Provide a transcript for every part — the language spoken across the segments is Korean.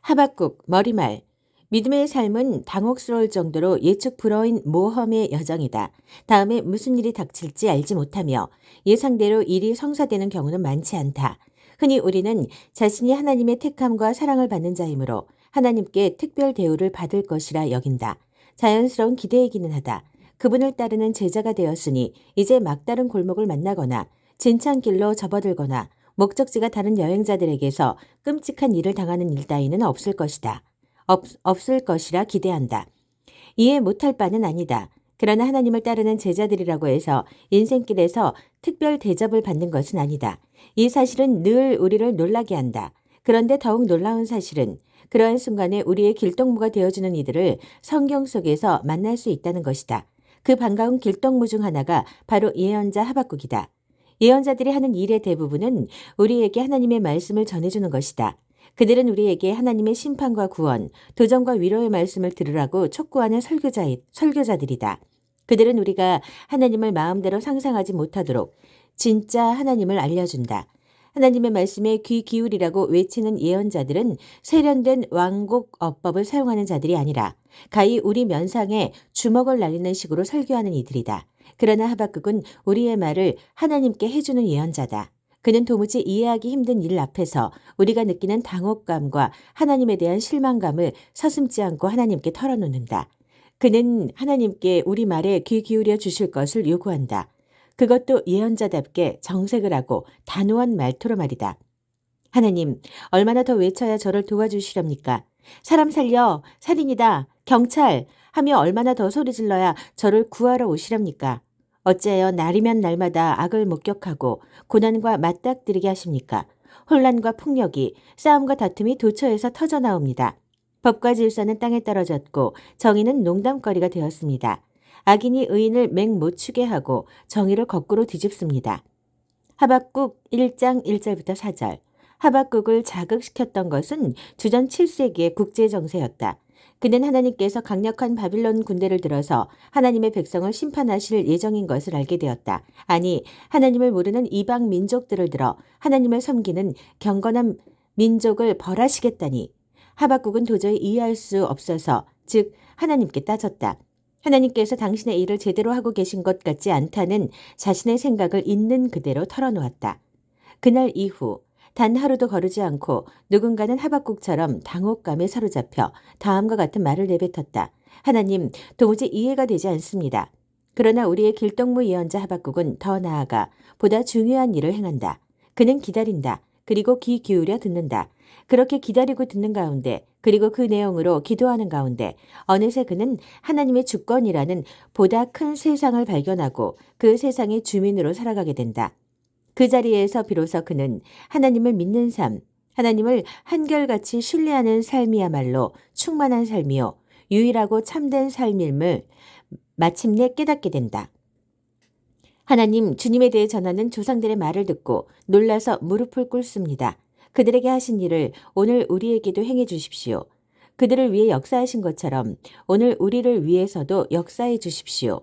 하박국 머리말. 믿음의 삶은 당혹스러울 정도로 예측 불허인 모험의 여정이다. 다음에 무슨 일이 닥칠지 알지 못하며 예상대로 일이 성사되는 경우는 많지 않다. 흔히 우리는 자신이 하나님의 택함과 사랑을 받는 자이므로 하나님께 특별 대우를 받을 것이라 여긴다. 자연스러운 기대이기는 하다. 그분을 따르는 제자가 되었으니 이제 막다른 골목을 만나거나 진창길로 접어들거나 목적지가 다른 여행자들에게서 끔찍한 일을 당하는 일 따위는 없을 것이다. 없을 것이라 기대한다. 이해 못할 바는 아니다. 그러나 하나님을 따르는 제자들이라고 해서 인생길에서 특별 대접을 받는 것은 아니다. 이 사실은 늘 우리를 놀라게 한다. 그런데 더욱 놀라운 사실은 그러한 순간에 우리의 길동무가 되어주는 이들을 성경 속에서 만날 수 있다는 것이다. 그 반가운 길동무 중 하나가 바로 예언자 하박국이다. 예언자들이 하는 일의 대부분은 우리에게 하나님의 말씀을 전해주는 것이다. 그들은 우리에게 하나님의 심판과 구원, 도전과 위로의 말씀을 들으라고 촉구하는 설교자들이다. 그들은 우리가 하나님을 마음대로 상상하지 못하도록 진짜 하나님을 알려준다. 하나님의 말씀에 귀 기울이라고 외치는 예언자들은 세련된 완곡어법을 사용하는 자들이 아니라 가히 우리 면상에 주먹을 날리는 식으로 설교하는 이들이다. 그러나 하박국은 우리의 말을 하나님께 해주는 예언자다. 그는 도무지 이해하기 힘든 일 앞에서 우리가 느끼는 당혹감과 하나님에 대한 실망감을 서슴지 않고 하나님께 털어놓는다. 그는 하나님께 우리 말에 귀 기울여 주실 것을 요구한다. 그것도 예언자답게 정색을 하고 단호한 말투로 말이다. 하나님, 얼마나 더 외쳐야 저를 도와주시렵니까? 사람 살려, 살인이다, 경찰 하며 얼마나 더 소리질러야 저를 구하러 오시렵니까? 어찌하여 날이면 날마다 악을 목격하고 고난과 맞닥뜨리게 하십니까? 혼란과 폭력이, 싸움과 다툼이 도처에서 터져나옵니다. 법과 질서는 땅에 떨어졌고 정의는 농담거리가 되었습니다. 악인이 의인을 맹못 추게 하고 정의를 거꾸로 뒤집습니다. 하박국 1장 1절부터 4절. 하박국을 자극시켰던 것은 주전 7세기의 국제정세였다. 그는 하나님께서 강력한 바빌론 군대를 들어서 하나님의 백성을 심판하실 예정인 것을 알게 되었다. 아니, 하나님을 모르는 이방 민족들을 들어 하나님을 섬기는 경건한 민족을 벌하시겠다니. 하박국은 도저히 이해할 수 없어서 즉 하나님께 따졌다. 하나님께서 당신의 일을 제대로 하고 계신 것 같지 않다는 자신의 생각을 있는 그대로 털어놓았다. 그날 이후 단 하루도 거르지 않고 누군가는 하박국처럼 당혹감에 사로잡혀 다음과 같은 말을 내뱉었다. 하나님, 도무지 이해가 되지 않습니다. 그러나 우리의 길동무 예언자 하박국은 더 나아가 보다 중요한 일을 행한다. 그는 기다린다. 그리고 귀 기울여 듣는다. 그렇게 기다리고 듣는 가운데 그리고 그 내용으로 기도하는 가운데 어느새 그는 하나님의 주권이라는 보다 큰 세상을 발견하고 그 세상의 주민으로 살아가게 된다. 그 자리에서 비로소 그는 하나님을 믿는 삶, 하나님을 한결같이 신뢰하는 삶이야말로 충만한 삶이요 유일하고 참된 삶임을 마침내 깨닫게 된다. 하나님, 주님에 대해 전하는 조상들의 말을 듣고 놀라서 무릎을 꿇습니다. 그들에게 하신 일을 오늘 우리에게도 행해 주십시오. 그들을 위해 역사하신 것처럼 오늘 우리를 위해서도 역사해 주십시오.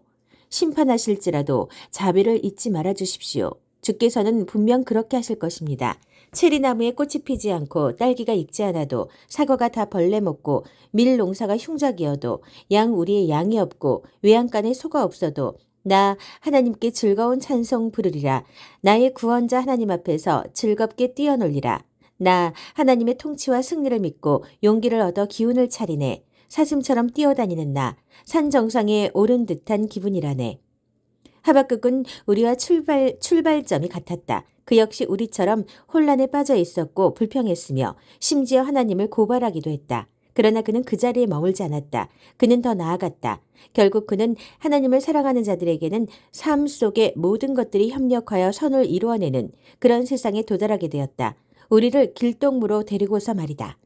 심판하실지라도 자비를 잊지 말아 주십시오. 주께서는 분명 그렇게 하실 것입니다. 체리나무에 꽃이 피지 않고 딸기가 익지 않아도 사과가 다 벌레 먹고 밀 농사가 흉작이어도 양 우리의 양이 없고 외양간에 소가 없어도 나 하나님께 즐거운 찬송 부르리라. 나의 구원자 하나님 앞에서 즐겁게 뛰어놀리라. 나 하나님의 통치와 승리를 믿고 용기를 얻어 기운을 차리네. 사슴처럼 뛰어다니는 나, 산 정상에 오른 듯한 기분이라네. 하박국은 우리와 출발점이 같았다. 그 역시 우리처럼 혼란에 빠져 있었고 불평했으며 심지어 하나님을 고발하기도 했다. 그러나 그는 그 자리에 머물지 않았다. 그는 더 나아갔다. 결국 그는 하나님을 사랑하는 자들에게는 삶 속의 모든 것들이 협력하여 선을 이루어내는 그런 세상에 도달하게 되었다. 우리를 길동무로 데리고서 말이다.